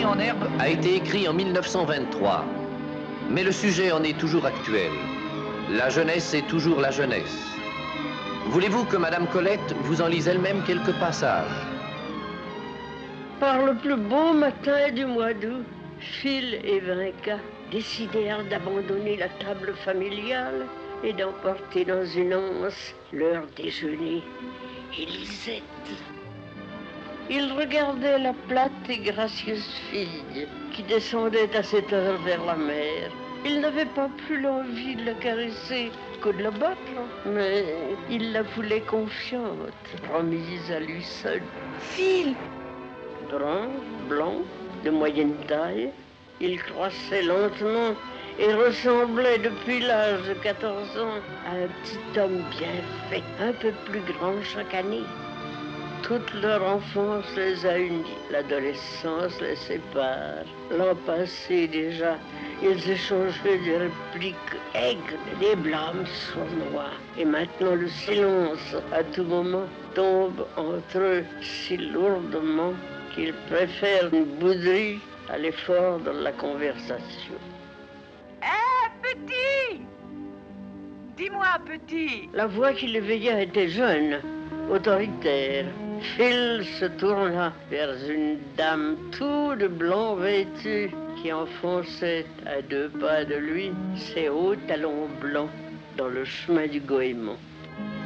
en herbe a été écrit en 1923. Mais le sujet en est toujours actuel. La jeunesse est toujours la jeunesse. Voulez-vous que Madame Colette vous en lise elle-même quelques passages? Par le plus beau matin du mois d'août, Phil et Vinca décidèrent d'abandonner la table familiale et d'emporter dans une anse leur déjeuner et Lisette. Ils regardaient la plate et gracieuse fille qui descendait à cette heure vers la mer. Ils n'avaient pas plus l'envie de la caresser que de la battre, mais ils la voulaient confiante, promise à lui seul. Phil! Brun, blanc, de moyenne taille, il croissait lentement et ressemblait depuis l'âge de 14 ans à un petit homme bien fait, un peu plus grand chaque année. Toute leur enfance les a unis, l'adolescence les sépare. L'an passé déjà, ils échangeaient des répliques aigres, des blâmes sournois. Et maintenant le silence, à tout moment, tombe entre eux si lourdement qu'ils préfèrent une bouderie à l'effort de la conversation. Hé, petit! Dis-moi, petit! La voix qui l'éveilla était jeune, autoritaire. Phil se tourna vers une dame tout de blanc vêtue qui enfonçait à 2 pas de lui ses hauts talons blancs dans le chemin du Goémon.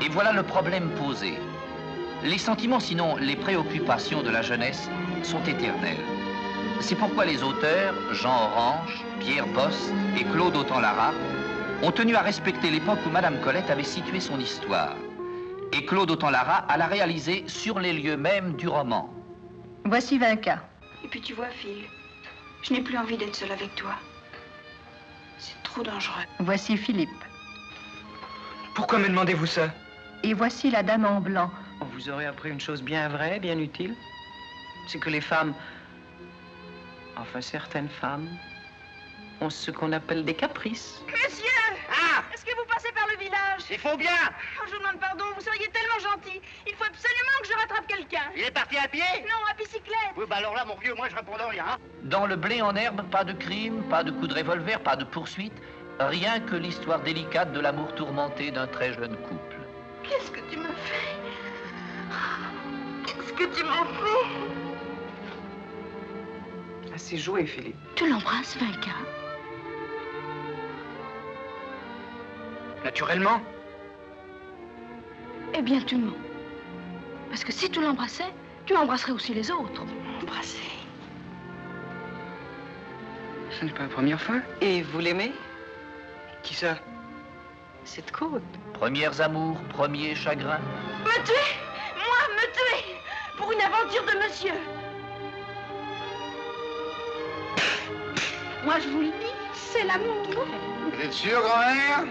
Et voilà le problème posé. Les sentiments, sinon les préoccupations de la jeunesse, sont éternels. C'est pourquoi les auteurs, Jean Orange, Pierre Bost et Claude Autant-Lara, ont tenu à respecter l'époque où Madame Colette avait situé son histoire. Et Claude Autant-Lara a la réalisé sur les lieux mêmes du roman. Voici Vinca. Et puis tu vois, Phil, je n'ai plus envie d'être seule avec toi. C'est trop dangereux. Voici Philippe. Pourquoi me demandez-vous ça? Et voici la dame en blanc. Vous aurez appris une chose bien vraie, bien utile. C'est que les femmes, enfin certaines femmes, ont ce qu'on appelle des caprices. Monsieur! Ah! Est-ce que vous passez par le village? Il faut bien! Oh, je vous demande pardon, vous seriez tellement gentil. Il faut absolument que je rattrape quelqu'un. Il est parti à pied? Non, à bicyclette. Oui, bah alors là, mon vieux, moi je réponds rien. Hein? Dans Le blé en herbe, pas de crime, pas de coup de revolver, pas de poursuite, rien que l'histoire délicate de l'amour tourmenté d'un très jeune couple. Qu'est-ce que tu m'as fait? Qu'est-ce que tu m'as fait? Assez joué, Philippe. Tu l'embrasses, Vinca? Naturellement. Eh bien, tu mens. Parce que si tu l'embrassais, tu embrasserais aussi les autres. Embrasser. Ce n'est pas la première fois. Et vous l'aimez? Qui ça? Cette côte. Premiers amours, premiers chagrins. Me tuer? Moi, me tuer? Pour une aventure de monsieur? Moi, je vous le dis, c'est l'amour. Vous êtes sûr, grand-mère?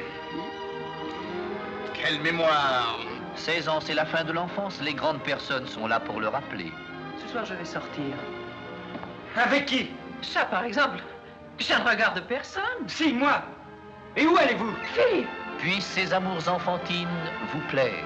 Quelle mémoire! 16 ans, c'est la fin de l'enfance. Les grandes personnes sont là pour le rappeler. Ce soir, je vais sortir. Avec qui? Ça, par exemple. Ça ne regarde personne. Si, moi. Et où allez-vous? Philippe! Puissent ces amours enfantines vous plaire.